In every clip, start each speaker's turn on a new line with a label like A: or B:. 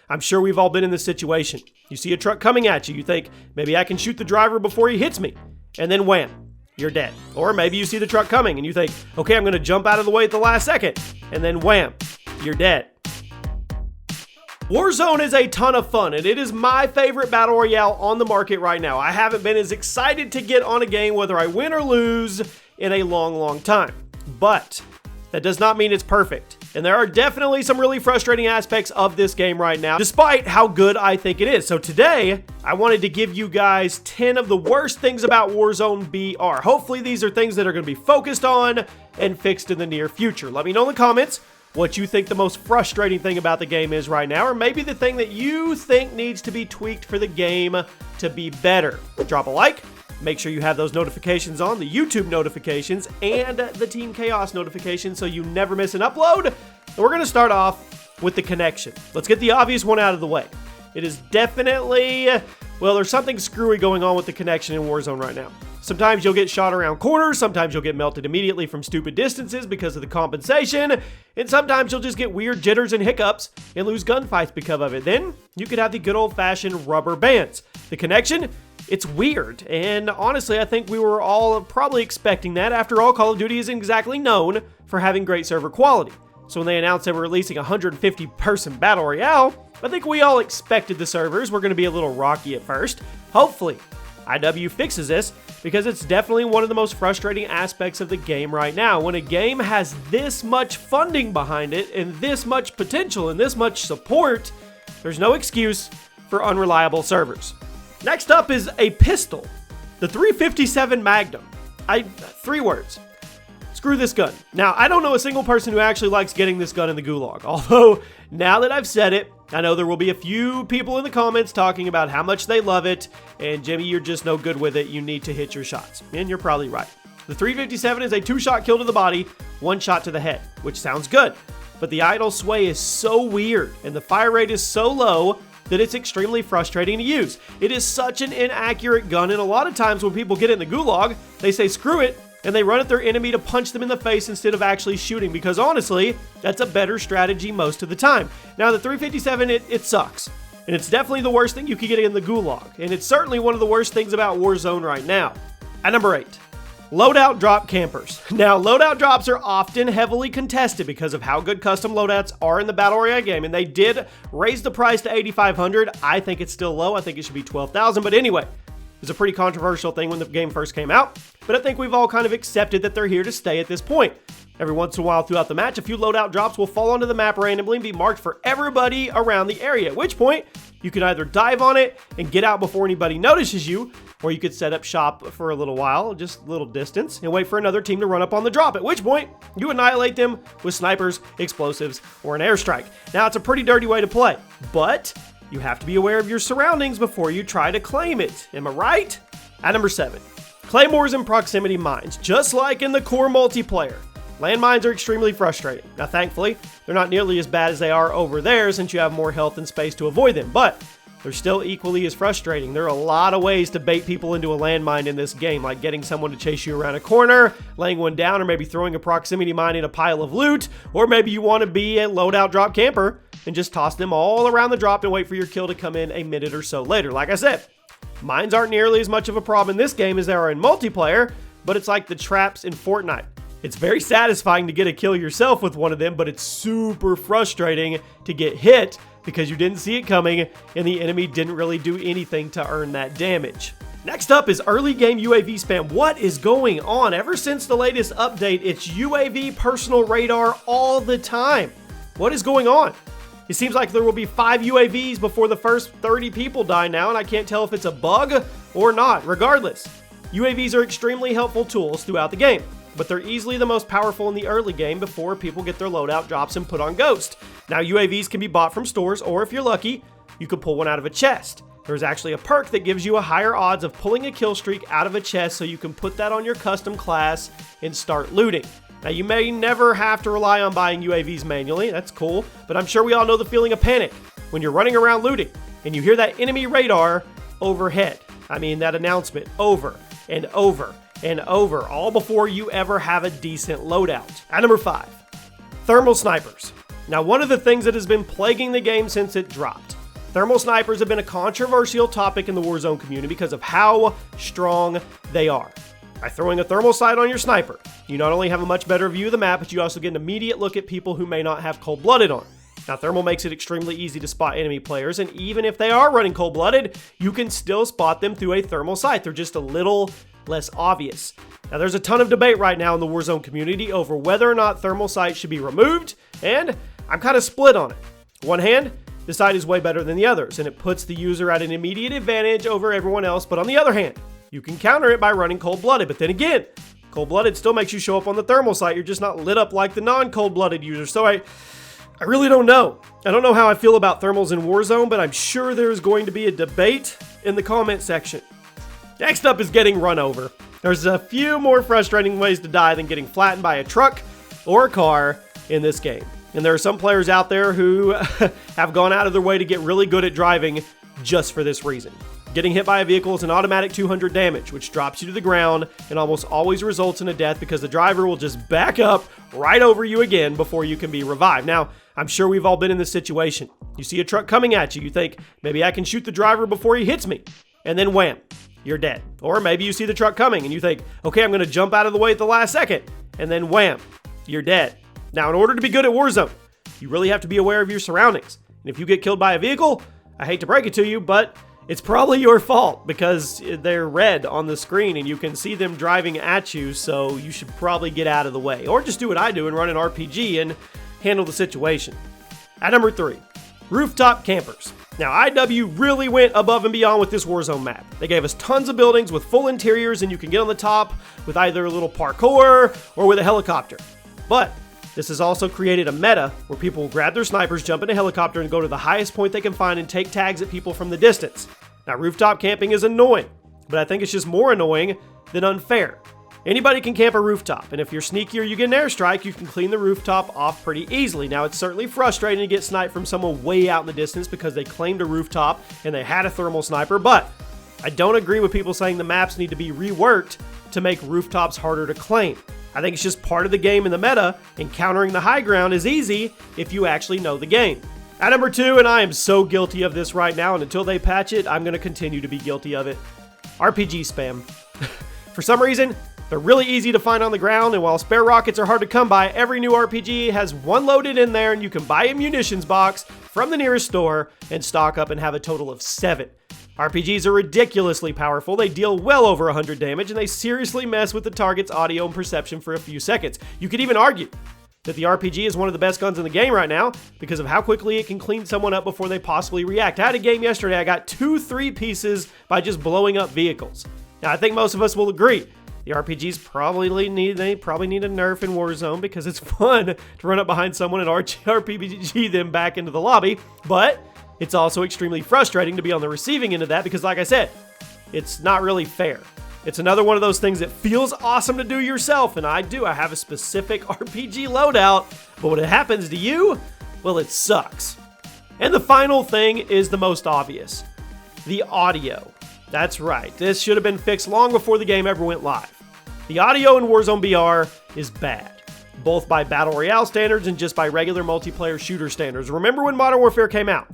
A: I'm sure we've all been in this situation. You see a truck coming at you. You think, maybe I can shoot the driver before he hits me. And then wham, you're dead. Or maybe you see the truck coming and you think, okay, I'm going to jump out of the way at the last second. And then wham, you're dead. Warzone is a ton of fun, and it is my favorite battle royale on the market right now. I haven't been as excited to get on a game, whether I win or lose, in a long time. But that does not mean it's perfect. And there are definitely some really frustrating aspects of this game right now, despite how good I think it is. So today, I wanted to give you guys 10 of the worst things about Warzone BR. Hopefully these are things that are going to be focused on and fixed in the near future. Let me know in the comments what you think the most frustrating thing about the game is right now, or maybe the thing that you think needs to be tweaked for the game to be better. Drop a like, make sure you have those notifications on, the YouTube notifications, and the Team Chaos notifications so you never miss an upload. And we're going to start off with the connection. Let's get the obvious one out of the way. It is definitely, well, there's something screwy going on with the connection in Warzone right now. Sometimes you'll get shot around corners, sometimes you'll get melted immediately from stupid distances because of the compensation, and sometimes you'll just get weird jitters and hiccups and lose gunfights because of it. Then you could have the good old-fashioned rubber bands. The connection, it's weird, and honestly, I think we were all probably expecting that. After all, Call of Duty isn't exactly known for having great server quality. So when they announced they were releasing a 150-person battle royale, I think we all expected the servers were going to be a little rocky at first. Hopefully, IW fixes this, because it's definitely one of the most frustrating aspects of the game right now. When a game has this much funding behind it, and this much potential, and this much support, there's no excuse for unreliable servers. Next up is a pistol. The 357 Magnum. 3 words. Screw this gun. Now, I don't know a single person who actually likes getting this gun in the gulag, although now that I've said it, I know there will be a few people in the comments talking about how much they love it, and Jimmy, you're just no good with it, you need to hit your shots. And you're probably right. The 357 is a 2-shot kill to the body, 1 shot to the head, which sounds good. But the idle sway is so weird, and the fire rate is so low that it's extremely frustrating to use. It is such an inaccurate gun, and a lot of times when people get it in the gulag, they say screw it, and they run at their enemy to punch them in the face instead of actually shooting, because honestly, that's a better strategy most of the time. Now, the 357, it sucks. And it's definitely the worst thing you can get in the gulag. And it's certainly one of the worst things about Warzone right now. At number 8, loadout drop campers. Now, loadout drops are often heavily contested because of how good custom loadouts are in the Battle Royale game. And they did raise the price to $8,500. I think it's still low. I think it should be $12,000. But anyway, it was a pretty controversial thing when the game first came out, but I think we've all kind of accepted that they're here to stay at this point. Every once in a while throughout the match, a few loadout drops will fall onto the map randomly and be marked for everybody around the area, at which point you can either dive on it and get out before anybody notices you, or you could set up shop for a little while, just a little distance, and wait for another team to run up on the drop, at which point you annihilate them with snipers, explosives, or an airstrike. Now, it's a pretty dirty way to play, but you have to be aware of your surroundings before you try to claim it. Am I right? At number 7, claymores and proximity mines. Just like in the core multiplayer, landmines are extremely frustrating. Now, thankfully, they're not nearly as bad as they are over there since you have more health and space to avoid them, but they're still equally as frustrating. There are a lot of ways to bait people into a landmine in this game, like getting someone to chase you around a corner, laying one down, or maybe throwing a proximity mine in a pile of loot, or maybe you want to be a loadout drop camper and just toss them all around the drop and wait for your kill to come in a minute or so later. Like I said, mines aren't nearly as much of a problem in this game as they are in multiplayer, but it's like the traps in Fortnite. It's very satisfying to get a kill yourself with one of them, but it's super frustrating to get hit because you didn't see it coming and the enemy didn't really do anything to earn that damage. Next up is early game UAV spam. What is going on? Ever since the latest update, it's UAV personal radar all the time. What is going on? It seems like there will be 5 UAVs before the first 30 people die now, and I can't tell if it's a bug or not. Regardless, UAVs are extremely helpful tools throughout the game, but they're easily the most powerful in the early game before people get their loadout drops and put on Ghost. Now, UAVs can be bought from stores, or if you're lucky, you could pull one out of a chest. There's actually a perk that gives you a higher odds of pulling a kill streak out of a chest, so you can put that on your custom class and start looting. Now, you may never have to rely on buying UAVs manually, that's cool, but I'm sure we all know the feeling of panic when you're running around looting and you hear that enemy radar overhead. I mean, that announcement over and over and over, all before you ever have a decent loadout. At number 5, thermal snipers. Now, one of the things that has been plaguing the game since it dropped Thermal snipers have been a controversial topic in the Warzone community because of how strong they are. By throwing a thermal sight on your sniper, you not only have a much better view of the map, but you also get an immediate look at people who may not have cold-blooded on. Now, thermal makes it extremely easy to spot enemy players, and even if they are running cold-blooded, you can still spot them through a thermal sight. They're just a little less obvious. Now, there's a ton of debate right now in the Warzone community over whether or not thermal sight should be removed, and I'm kind of split on it. On one hand, the sight is way better than the others, and it puts the user at an immediate advantage over everyone else, but on the other hand, you can counter it by running cold-blooded, but then again, cold-blooded still makes you show up on the thermal sight. You're just not lit up like the non-cold-blooded user, so I really don't know. I don't know how I feel about thermals in Warzone, but I'm sure there's going to be a debate in the comment section. Next up is getting run over. There's a few more frustrating ways to die than getting flattened by a truck or a car in this game. And there are some players out there who have gone out of their way to get really good at driving just for this reason. Getting hit by a vehicle is an automatic 200 damage, which drops you to the ground and almost always results in a death because the driver will just back up right over you again before you can be revived. Now, I'm sure we've all been in this situation. You see a truck coming at you, you think, maybe I can shoot the driver before he hits me, and then wham, you're dead. Or maybe you see the truck coming and you think, okay, I'm gonna jump out of the way at the last second, and then wham, you're dead. Now, in order to be good at Warzone, you really have to be aware of your surroundings. And if you get killed by a vehicle, I hate to break it to you, but it's probably your fault because they're red on the screen and you can see them driving at you, so you should probably get out of the way. Or just do what I do and run an RPG and handle the situation. At number 3, rooftop campers. Now, IW really went above and beyond with this Warzone map. They gave us tons of buildings with full interiors and you can get on the top with either a little parkour or with a helicopter. But this has also created a meta where people will grab their snipers, jump in a helicopter, and go to the highest point they can find and take tags at people from the distance. Now, rooftop camping is annoying, but I think it's just more annoying than unfair. Anybody can camp a rooftop, and if you're sneaky or you get an airstrike, you can clean the rooftop off pretty easily. Now, it's certainly frustrating to get sniped from someone way out in the distance because they claimed a rooftop and they had a thermal sniper, but I don't agree with people saying the maps need to be reworked to make rooftops harder to claim. I think it's just part of the game in the meta, and countering the high ground is easy if you actually know the game. At number 2, and I am so guilty of this right now, and until they patch it, I'm going to continue to be guilty of it. RPG spam. For some reason, they're really easy to find on the ground, and while spare rockets are hard to come by, every new RPG has one loaded in there, and you can buy a munitions box from the nearest store and stock up and have a total of 7. RPGs are ridiculously powerful, they deal well over 100 damage, and they seriously mess with the target's audio and perception for a few seconds. You could even argue that the RPG is one of the best guns in the game right now because of how quickly it can clean someone up before they possibly react. I had a game yesterday, I got 2 3-pieces by just blowing up vehicles. Now, I think most of us will agree. The RPGs probably need a nerf in Warzone because it's fun to run up behind someone and RPG them back into the lobby, but it's also extremely frustrating to be on the receiving end of that because, like I said, it's not really fair. It's another one of those things that feels awesome to do yourself, and I have a specific RPG loadout, but when it happens to you, well, it sucks. And the final thing is the most obvious. The audio. That's right, this should have been fixed long before the game ever went live. The audio in Warzone BR is bad, both by Battle Royale standards and just by regular multiplayer shooter standards. Remember when Modern Warfare came out?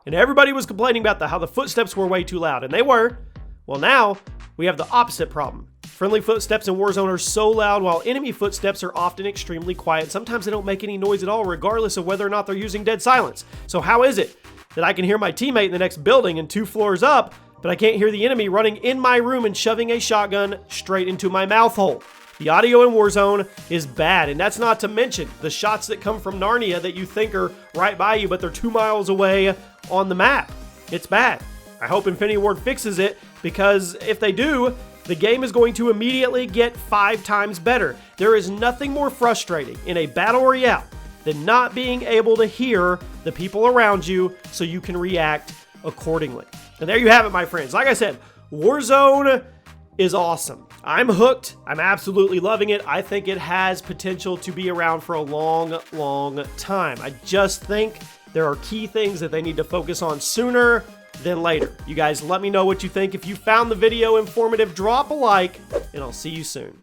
A: And everybody was complaining about how the footsteps were way too loud, and they were. Well, now we have the opposite problem. Friendly footsteps in Warzone are so loud, while enemy footsteps are often extremely quiet. Sometimes they don't make any noise at all, regardless of whether or not they're using dead silence. So how is it that I can hear my teammate in the next building and 2 floors up, but I can't hear the enemy running in my room and shoving a shotgun straight into my mouth hole? The audio in Warzone is bad, and that's not to mention the shots that come from Narnia that you think are right by you, but they're 2 miles away on the map. It's bad. I hope Infinity Ward fixes it, because if they do, the game is going to immediately get 5 times better. There is nothing more frustrating in a Battle Royale than not being able to hear the people around you so you can react accordingly. And there you have it, my friends. Like I said, Warzone is awesome. I'm hooked. I'm absolutely loving it. I think it has potential to be around for a long, long time. I just think there are key things that they need to focus on sooner than later. You guys let me know what you think. If you found the video informative, drop a like, and I'll see you soon.